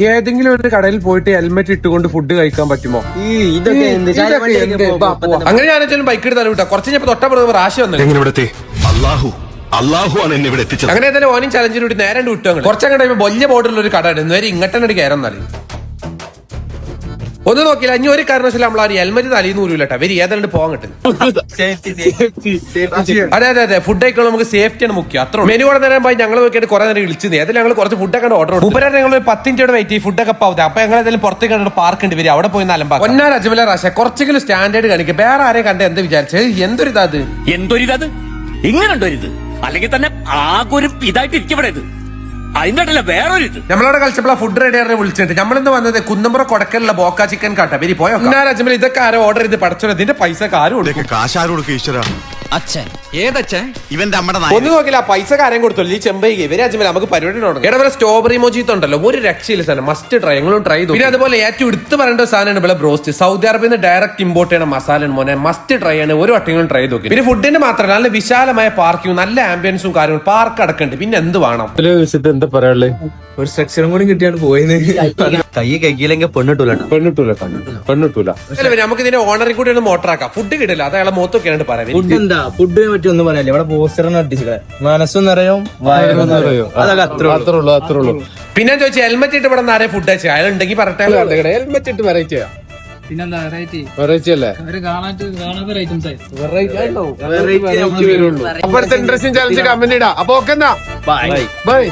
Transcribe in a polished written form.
ഏതെങ്കിലും ഒരു കടയിൽ പോയിട്ട് ഹെൽമെറ്റ് ഇട്ടുകൊണ്ട് ഫുഡ് കഴിക്കാൻ പറ്റുമോ? അങ്ങനെ ഞാൻ ബൈക്ക് എടുത്താലും വിട്ടാ കുറച്ച് ഞാൻ തൊട്ടപ്പുറത്ത് റാശി വന്നു. അള്ളാഹുവാണ് എന്നെ ഇവിടെ എത്തിച്ചത്. അങ്ങനെ തന്നെ ഓനും ചലഞ്ചിന് വിട്ട് നേരെ വിട്ടു. കുറച്ചങ്ങോട്ട് വലിയ ബോർഡുള്ള ഒരു കട ഉണ്ട്. നേരെ ഇങ്ങോട്ടന്നെ കയറുന്നാല് ഒന്നും നോക്കില്ല. അഞ്ഞു ഒരു കാരണവശാലും നമ്മൾ ആ ഹെൽമെറ്റ് തലയിന്ന് ഊരൂലട്ടാ. വരി ഏതാണ്ട് പോകാൻ കിട്ടും. അതെ അതെ അതെ, ഫുഡ് കഴിക്കണം. നമുക്ക് സേഫ്റ്റിയാണ് മുഖ്യം. അത്ര മെനു കൂടെ നേരം പോയി ഞങ്ങൾ നോക്കിയിട്ട് കുറെ നേരം വിളിച്ചത്. അതിൽ ഞങ്ങൾ കുറച്ച് ഫുഡൊക്കെ ഓർഡർ കൊടുത്തു. ഉപരാ ഞങ്ങൾ 10 മിനിറ്റ് വെയിറ്റ് ചെയ്യും. ഫുഡൊക്കെ പാവത്തെ. അപ്പൊ ഞങ്ങൾ ഏതായാലും പുറത്തേക്ക് കണ്ടിട്ട് പാർക്ക് ഉണ്ട്. വരും അവിടെ പോയി അലമ്പാ. ഒന്നാം അജ്മല റാശ കുറച്ചെങ്കിലും സ്റ്റാൻഡേർഡ് കാണിക്കുക. വേറെ ആരെയും കണ്ട എന്ത് വിചാരിച്ചത്? എന്തൊരിത് ഇങ്ങനെ ഉണ്ടോ ഇത്? അല്ലെങ്കിൽ തന്നെ ആകെ ഒരു ഇതായിട്ട് ഇരിക്കപ്പെടേ ഇത്. അതിന്റെ വേറൊരു ഇത് നമ്മളവിടെ കളിച്ചപ്പോൾ ഫുഡ് റെഡിയാറിനെ വിളിച്ചിട്ട് നമ്മളിന്ന് വന്നത് കുന്നമ്പുറ കൊടക്കലുള്ള ബോക്ക ചിക്കൻ കാട്ട. വരി പോയോ അജ്മൽ. ഇതൊക്കെ ആരോ ഓർഡർ ചെയ്ത് പഠിച്ചോ. ഇതിന്റെ പൈസ ആരും അച്ഛൻ ഏതച്ഛൻ? ഇവന്റെ അമ്മയുടെ ഒന്ന് നോക്കില്ല. പൈസ കാര്യം കൊടുത്തോളൂ. ഈ ചെമ്പൈ ഇവര് അജ്മൽ നമുക്ക് പരിപാടി തുടങ്ങും. ഇടവരെ സ്ട്രോബെറി മോജിത്ത് ഉണ്ടല്ലോ, ഒരു രക്ഷയില്ല സാധനം. Must try. ഞങ്ങളും ട്രൈ ചെയ്തു. പിന്നെ അതുപോലെ ഏറ്റവും എടുത്ത് പറയേണ്ട സാധനമാണ് ഇവിടെ ബ്രോസ്റ്റ്. സൗദി അറേബ്യയിൽ നിന്ന് ഡയറക്റ്റ് ഇമ്പോർട്ട് ചെയ്യണ മസാല മോനെ. മസ്റ്റ് ട്രൈ ആണ്. ഒരു വട്ടങ്ങളും ട്രൈ ചെയ്ത് നോക്കി. പിന്നെ ഫുഡിന്റെ മാത്രമല്ല നല്ല വിശാലമായ പാർക്കിങ്ങും നല്ല ആംബിയൻസും കാര്യങ്ങളും. പാർക്ക് അടക്കണ്ട്. പിന്നെ എന്ത് വേണം? എന്താ പറയാ, ഒരു സ്ട്രക്ചറും കൂടി കിട്ടിയാണ് പോയത്. കൈ കൈക്കില്ലെങ്കിൽ പെണ്ണിട്ടൂല. നമുക്ക് ഇതിന്റെ ഓണറിൽ കൂടി ഒന്ന് മോട്ടറാക്കാം. ഫുഡ് കിട്ടില്ല. അത് അയാളെ മുഖത്തൊക്കെയാണ് പറയാം. ഫുഡ് എന്താ ഫുഡിനെ പറ്റി ഒന്നും പറയാനില്ല. ഇവിടെ പോസ്റ്ററിന് അടിച്ചിട്ട് മനസ്സും നിറയും വയറും നിറയും. അതൊക്കെ അത്രേ ഉള്ളൂ. പിന്നെ ചോദിച്ചാൽ ഹെൽമെറ്റ് ഇട്ട് ഇവിടെ ആരെ ഫുഡ് അയച്ചാൽ അയാൾ ഉണ്ടെങ്കിൽ പറട്ടെ. ഹെൽമെറ്റ് ഇട്ട് വെറൈറ്റി പിന്നെന്താ വെറൈറ്റി അല്ലേ? വെറൈറ്റി അപ്പൊ ഇൻട്രസ്റ്റിംഗ് ചാലഞ്ച് കമന്റ് ഇടാം. അപ്പൊ ഓക്കെ എന്നാ ബൈ.